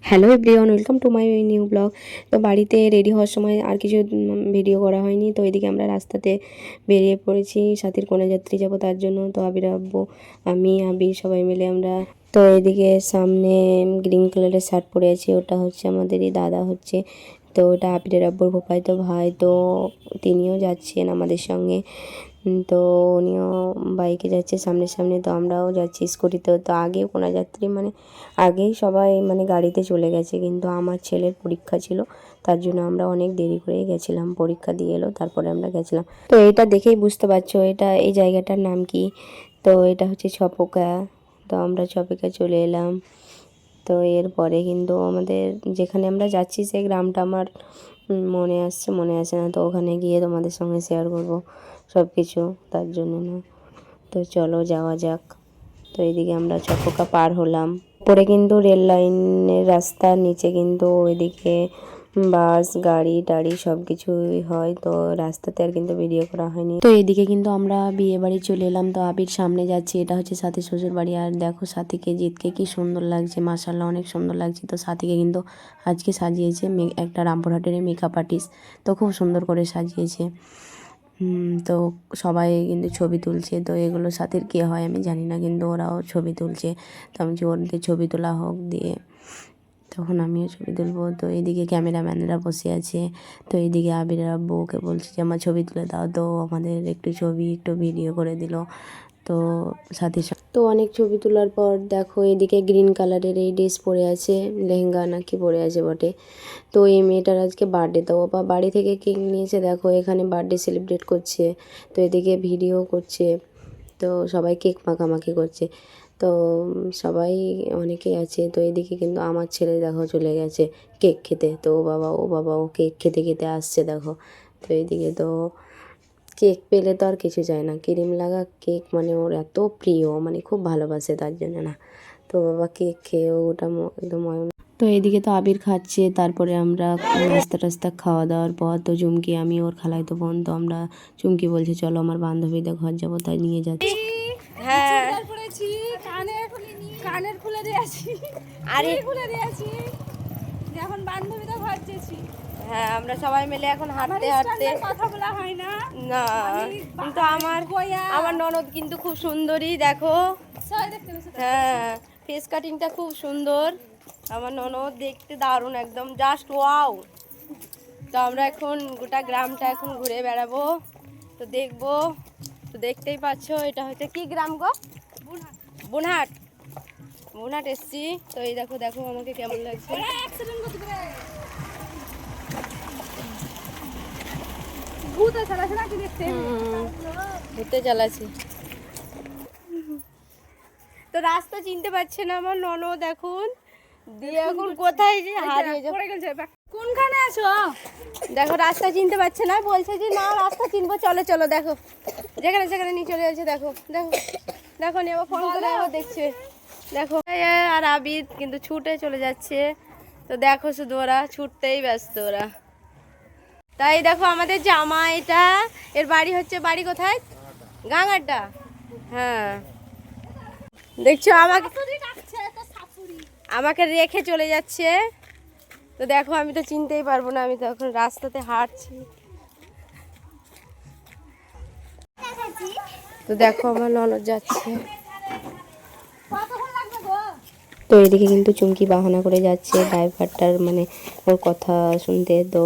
Hello everyone, welcome to my new blog. তো বাড়িতে ready হওয়ার সময় আর কিছু ভিডিও করা হয়নি। তো এদিকে আমরা রাস্তাতে বেরিয়ে পড়েছি সাথীর কন্যাযাত্রী যাবো তার জন্য। তো আবির আব্বু, আমি, আবির সবাই মিলে আমরা। তো এদিকে সামনে গ্রিন কালারের শার্ট পরে আছি, ওটা হচ্ছে আমাদেরই দাদা হচ্ছে। তো ওটা আবিরের আব্বুর ফুফায়তো ভাই। তো তিনিও যাচ্ছেন আমাদের সঙ্গে। তো উনিও বাইকে যাচ্ছে সামনে সামনে, তো আমরাও যাচ্ছি স্কুটিতে। তো আগে কন্যাযাত্রী মানে আগেই সবাই মানে গাড়িতে চলে গেছে, কিন্তু আমার ছেলের পরীক্ষা ছিল, তার জন্য আমরা অনেক দেরি করে গেছিলাম। পরীক্ষা দিয়ে এলো তারপরে আমরা গেছিলাম। তো এটা দেখেই বুঝতে পারছো এটা এই জায়গাটার নাম কি। তো এটা হচ্ছে ছপোকা। তো আমরা ছপোকা চলে এলাম। তো এরপরে কিন্তু আমাদের যেখানে আমরা যাচ্ছি সেই গ্রামটা আমার মনে আসে না। তো ওখানে গিয়ে তোমাদের সঙ্গে শেয়ার করবো সব কিছু, তার জন্য না। তো চলো যাওয়া যাক। তো এইদিকে আমরা চপোকা পার হলাম। পরে কিন্তু রেল লাইনের রাস্তার নিচে কিন্তু ওইদিকে বাস গাড়ি টাড়ি সব কিছুই হয়। তো রাস্তাতে আর কিন্তু ভিডিও করা হয়নি। তো এইদিকে কিন্তু আমরা বিয়ে বাড়ি চলে এলাম। তো আবির সামনে যাচ্ছি, এটা হচ্ছে সাথীর শ্বশুর বাড়ি। আর দেখো সাথীকে জিতকে কি সুন্দর লাগছে, মাশাআল্লাহ অনেক সুন্দর লাগছে। তো সাথীকে কিন্তু আজকে সাজিয়েছে একটা রামপুরহাটের মেকআপ আর্টিস্ট। তো খুব সুন্দর করে সাজিয়েছে। তো সবাই কিন্তু ছবি তুলছে। তো এগুলো সাথীর কে হয় আমি জানি না, কিন্তু ওরাও ছবি তুলছে। তো আমি যে ওদের ছবি তোলা হোক দিয়ে তখন আমিও ছবি তুলবো। তো এইদিকে ক্যামেরাম্যানরা বসে আছে। তো এইদিকে আবিরের আব্বুকে বলছি যে আমার ছবি তুলে দাও। তো আমাদের একটু ছবি একটু ভিডিও করে দিল। তো সাথীর তো অনেক ছবি তোলার পর দেখো এদিকে গ্রিন কালারের এই ড্রেস পরে আছে, লেহেঙ্গা নাকি পরে আছে বটে। তো এই মেয়েটার আজকে বার্থডে, তো বা বাড়ি থেকে কেক নিয়েছে, দেখো এখানে বার্থডে সেলিব্রেট করছে। তো এদিকে ভিডিও করছে। তো সবাই কেক মাখামাখি করছে। তো সবাই অনেকেই আছে। তো এদিকে কিন্তু আমার ছেলে দেখো চলে গেছে কেক খেতে। তো ও কেক খেতে খেতে আসছে দেখো। তো এদিকে তো কেক পেলে তো আর কিছু চায় না, ক্রিম লাগা কেক মানে ওর এত প্রিয়, মানে খুব ভালোবাসে তার জন্য না। তো বাবা কেক খেয়ে ওটা একদম। তো এদিকে তো আবির খাচ্ছে, তারপরে আমরা নাস্তা টাস্তা খাওয়া দাওয়ার পর তো চুমকি আমি ওর খালাইতো বোন। তো আমরা চুমকি বলছে চলো আমার বান্ধবীদের ঘর যাবো, তাই নিয়ে যাচ্ছি। হ্যাঁ কানের খুলে দিয়েছি, আরে খুলে দিয়েছি, এখন বান্ধবীদের ঘর যেছি। হ্যাঁ আমরা সবাই মিলে এখন হাঁটতে হাঁটতে, কথা বলা হয় না না, কিন্তু আমার ননদ কিন্তু খুব সুন্দরী দেখো। হ্যাঁ ফেস কাটিংটা খুব সুন্দর, আমার ননদ দেখতে দারুণ একদম জাস্ট ওয়াও। তো আমরা এখন গোটা গ্রামটা এখন ঘুরে বেড়াবো, তো দেখবো। তো দেখতেই পাচ্ছ এটা হচ্ছে কি গ্রাম গো? বুনহাট। বুনহাট এসছি। তো এই দেখো দেখো আমাকে কেমন লাগছে। ঘুরতে চালাচ্ছি। তো রাস্তা চিনতে পারছে না আমার ননদ এখন, দিয়ে এখন কোথায় যে হারিয়ে যাবে। কোনখানে আছো? দেখো রাস্তা চিনতে পারছে না, বলছে যে না রাস্তা চিনবো, চলো চলো। দেখো যেখানে সেখানে নিয়ে চলে যাচ্ছে। দেখো দেখো দেখো নি আবার ফোন করে আবার দেখছে। দেখো আর আবিদ কিন্তু ছুটে চলে যাচ্ছে। তো দেখো শুধু ওরা ছুটতেই ব্যস্ত ওরা। তাই দেখো আমাদের জামা এটা, এর বাড়ি হচ্ছে, বাড়ি কোথায়? গাঙাটা। হ্যাঁ দেখছো আমাকে আমাকে রেখে চলে যাচ্ছে। তো দেখো আমি তো চিনতেই পারবো না, আমি তো এখন রাস্তাতে হাঁটছি। তো দেখো আমার ননদ যাচ্ছে। তো এদিকে কিন্তু চুমকি বাহানা করে যাচ্ছে ড্রাইভারটার মানে ওর কথা শুনতে। তো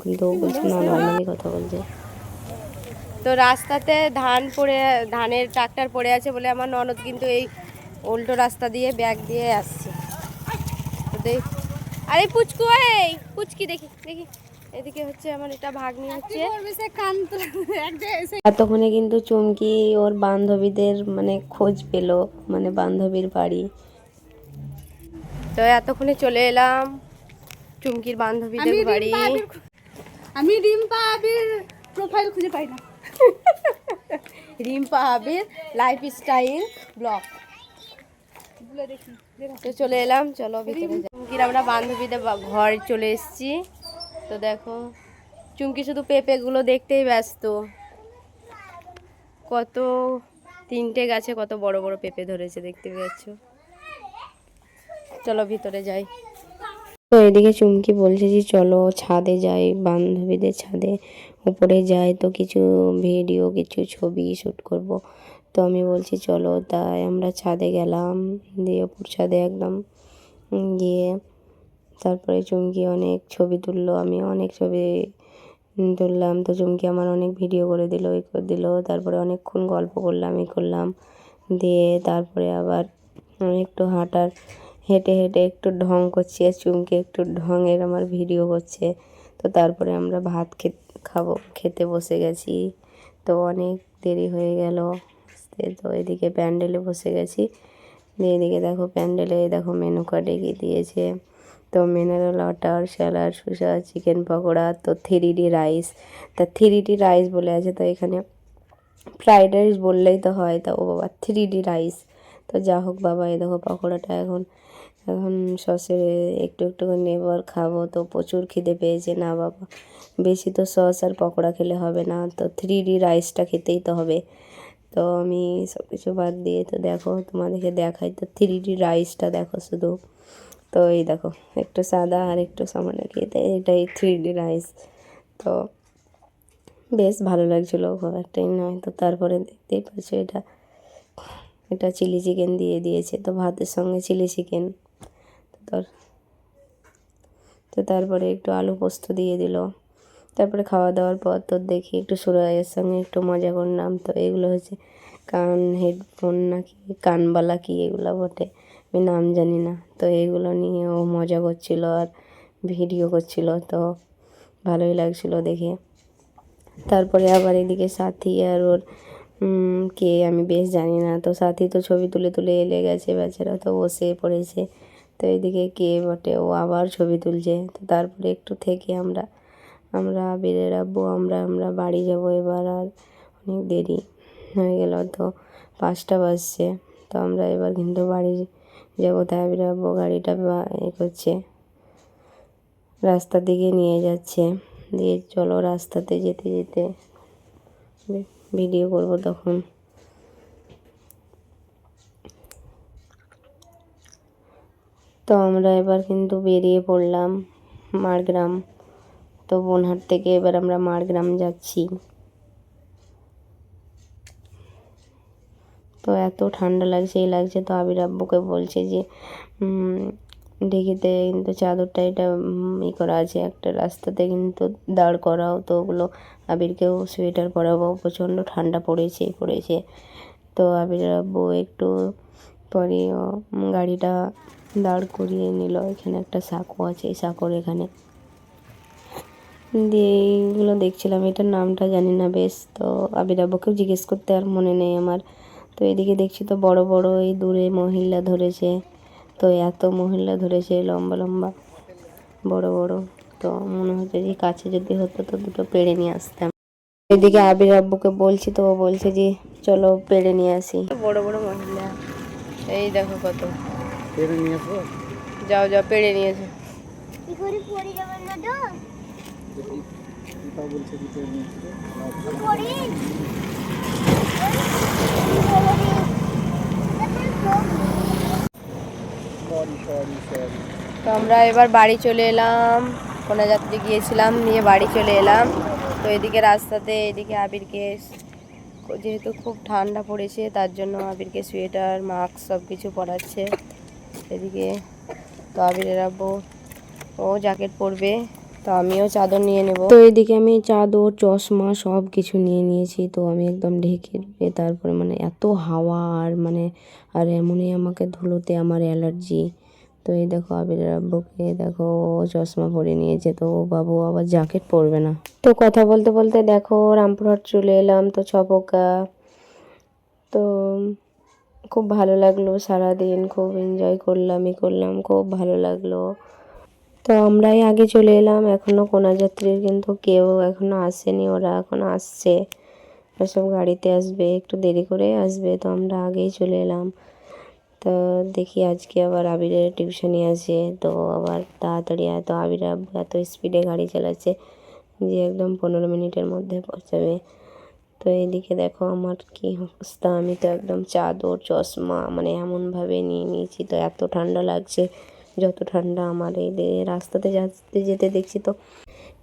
কিন্তু বলছে না, নর্মালি কথা বলছে। তো রাস্তাতে ধানের ট্রাক্টর পড়ে আছে বলে আমার ননদ কিন্তু এই উল্টো রাস্তা দিয়ে ব্যাগ দিয়ে আসছে। তো দেখ, আরে পুচকু, এই পুচকি দেখি দেখি, এদিকে হচ্ছে আমার এটা ভাগ্নি হচ্ছে। এতক্ষণে কিন্তু চুমকি ওর বান্ধবীদের মানে খোঁজ পেলো, মানে বান্ধবীর বাড়ি। তো এতক্ষণে চলে এলাম চুমকির বান্ধবীদের বাড়ি। আমি রিম্পা আবির প্রোফাইল খুঁজে পাই না। রিম্পা আবির লাইফস্টাইল ব্লগ তো চলে এলাম, চলো ভিতরে যাই। চুমকির আমরা বান্ধবীদের ঘর চলে এসেছি। তো দেখো চুমকি শুধু পেঁপেগুলো দেখতেই ব্যস্ত। কত 3টে গাছে কত বড় বড় পেঁপে ধরেছে দেখতে পাচ্ছ। চলো ভিতরে যাই। তো এদিকে চুমকি বলছে যে চলো ছাদে যাই, বান্ধবীদের ছাদে উপরে যাই, তো কিছু ভিডিও কিছু ছবি শ্যুট করব। তো আমি বলছি চলো, তাই আমরা ছাদে গেলাম। দিয়ে উপর ছাদে একদম গিয়ে তারপরে চুমকি অনেক ছবি তুললো, আমি অনেক ছবি তুললাম। তো চুমকি আমার অনেক ভিডিও করে দিল, এ করে দিল। তারপরে অনেকক্ষণ গল্প করলাম, এ করলাম। দিয়ে তারপরে আবার আমি একটু হেঁটে হেঁটে একটু ঢং করছি, আর চুমকি একটু ঢঙের আমার ভিডিও করছে। তো তারপরে আমরা ভাত খেতে বসে গেছি। তো অনেক দেরি হয়ে গেল আসতে। তো এদিকে প্যান্ডেলে বসে গেছি। দিয়ে এদিকে দেখো প্যান্ডেলে দেখো মেনু কার্ডে গিয়ে দিয়েছে। তো মিনারেল ওয়াটার, স্যালাড, শসা, চিকেন পকোড়া, তো 3D রাইস। তা 3D রাইস বলে আছে, তো এখানে ফ্রাইড রাইস বললেই তো হয়, তা ও বাবা 3D রাইস। তো যা হোক বাবা, এই দেখো পকোড়াটা এখন এখন সসে একটু একটু করে নেবো আর খাবো। তো প্রচুর খিদে পেয়েছে না বাবা, বেশি তো সস আর পকোড়া খেলে হবে না, তো 3D রাইসটা খেতেই তো হবে। তো আমি সব কিছু বাদ দিয়ে তো দেখো তোমাদেরকে দেখাই, তো 3D রাইসটা দেখো শুধু। তো এই দেখো একটু সাদা আর একটু সামান্য খেতে, এটাই 3D রাইস। তো বেশ ভালো লাগছিলো, খুব একটাই নয়। তো তারপরে দেখতেই পাচ্ছ এটা এটা চিলি চিকেন দিয়ে দিয়েছে, তো ভাতের সঙ্গে চিলি চিকেন। তো তো তারপরে একটু আলু পোস্ত দিয়ে দিল। তারপরে খাওয়া দাওয়ার পর তো দেখি একটু সুরাইয়ের সঙ্গে একটু মজা করলাম। তো এগুলো হচ্ছে হেডফোন নাকি কানবালা কি এগুলো বটে, আমি নাম জানি না। তো এগুলো নিয়ে ও মজা করছিল আর ভিডিও করছিল, তো ভালোই লাগছিল দেখে। তারপরে আবার এদিকে সাথী আর ওর কে আমি বেশ জানি না। তো সাথী তো ছবি তুলে তুলে এলে গেছে, বেচারা তো বসে পড়েছে। তো এদিকে কে বটে, ও আবার ছবি তুলছে। তো তারপরে একটু থেকে আমরা আবিরের আব্বু আমরা বাড়ি যাব এবার, আর অনেক দেরি হয়ে গেল, তো 5টা বাজছে। তো আমরা এবার কিন্তু বাড়ি যাবো। তাই আবিরের আব্বু গাড়িটা করছে, রাস্তার দিকে নিয়ে যাচ্ছে। দিয়ে চলো রাস্তাতে যেতে যেতে ভিডিও করব তখন। তো আমরা এবার কিন্তু বেরিয়ে পড়লাম মাড়গ্রাম। তো বনহাট থেকে এবার আমরা মাড়গ্রাম যাচ্ছি। তো এত ঠান্ডা লাগছে। তো আবির আব্বুকে বলছে যে ঢেকিতে কিন্তু চাদরটা এটা করা আছে, একটা রাস্তাতে কিন্তু দাঁড় করাও। তো ওগুলো আবিরকেও সোয়েটার পরাবো, প্রচণ্ড ঠান্ডা পড়েছে। তো আবির আব্বু একটু পরে গাড়িটা দাঁড় করিয়ে নিল। এখানে একটা সাঁকো আছে, এই সাঁকোর এখানে দিয়ে এইগুলো দেখছিলাম, এটার নামটা জানি না বেশ। তো আবির আব্বুকেও জিজ্ঞেস করতে আর মনে নেই আমার। তো এদিকে দেখছি তো বড় বড় এই দূরে মহিলা ধরেছে। তো এত মহিলা ধরেছে লম্বা লম্বা বড় বড়, তো মনে হচ্ছে যে কাছে যদি হতো তো দুটো পেড়ে নিয়ে আসতাম। এদিকে আবির আব্বুকে বলছি, তো ও বলছে যে চলো পেড়ে নিয়ে আসি। বড় বড় মহিলা, এই দেখো কত পেড়ে নিয়ে আসো, যাও যাও পেড়ে নিয়ে এসো। কি করে পড়ে যাবেন না তো, বলছে কি পেড়ে নিয়ে তো আমরা এবার বাড়ি চলে এলাম, কোনাযাত্রী গিয়েছিলাম, নিয়ে বাড়ি চলে এলাম। তো এদিকে রাস্তাতে এদিকে আবিরকে যেহেতু খুব ঠান্ডা পড়েছে, তার জন্য আবিরকে সোয়েটার মাস্ক সব কিছু পরাচ্ছে এদিকে। তো আবিরের আব্বু ও জ্যাকেট পরবে, তো আমিও চাদর নিয়ে নেব। তো এদিকে আমি চাদর চশমা সব কিছু নিয়ে নিয়েছি। তো আমি একদম ঢেকে ঢুকে তারপরে মানে এত হাওয়া আর এমনই আমাকে ধুলোতে আমার অ্যালার্জি। তো এই দেখো আবিরের আব্বুকে দেখো, ও চশমা পরে নিয়েছে, তো ও বাবু আবার জ্যাকেট পরবে না। তো কথা বলতে বলতে দেখো রামপুরহাট চলে এলাম, তো ছপকা। তো খুব ভালো লাগলো, সারাদিন খুব এনজয় করলাম, খুব ভালো লাগলো। তো আমরাই আগে চলে এলাম, এখনও কোনাযাত্রীর কিন্তু কেউ এখনও আসেনি, ওরা এখন আসছে, সব গাড়িতে আসবে, একটু দেরি করে আসবে। তো আমরা আগেই চলে এলাম। তো দেখি আজকে আবার আবিরের টিউশনি আছে, তো আবার তাড়াতাড়ি এত আবির এত স্পিডে গাড়ি চালাচ্ছে যে একদম 15 মিনিটের মধ্যে পৌঁছাবে। তো এইদিকে দেখো আমার কি অবস্থা, আমি তো একদম চাদর চশমা মানে এমনভাবে নিয়ে নিয়েছি, তো এত ঠান্ডা লাগছে যত ঠান্ডা আমার এই রাস্তাতে যেতে যেতে দেখছি তো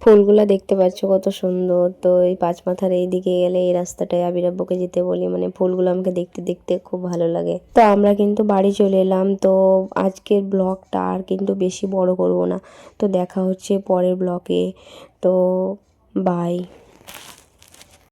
ফুলগুলা দেখতে পাচ্ছ কত সুন্দর। তো এই পাঁচ মাথার এই দিকে গেলে এই রাস্তাটায় আবির আব্বুকে যেতে বলি, মানে ফুলগুলো আমাকে দেখতে দেখতে খুব ভালো লাগে। তো আমরা কিন্তু বাড়ি চলে এলাম। তো আজকের ব্লগটা আর কিন্তু বেশি বড় করব না। তো দেখা হচ্ছে পরের ব্লগে। তো বাই।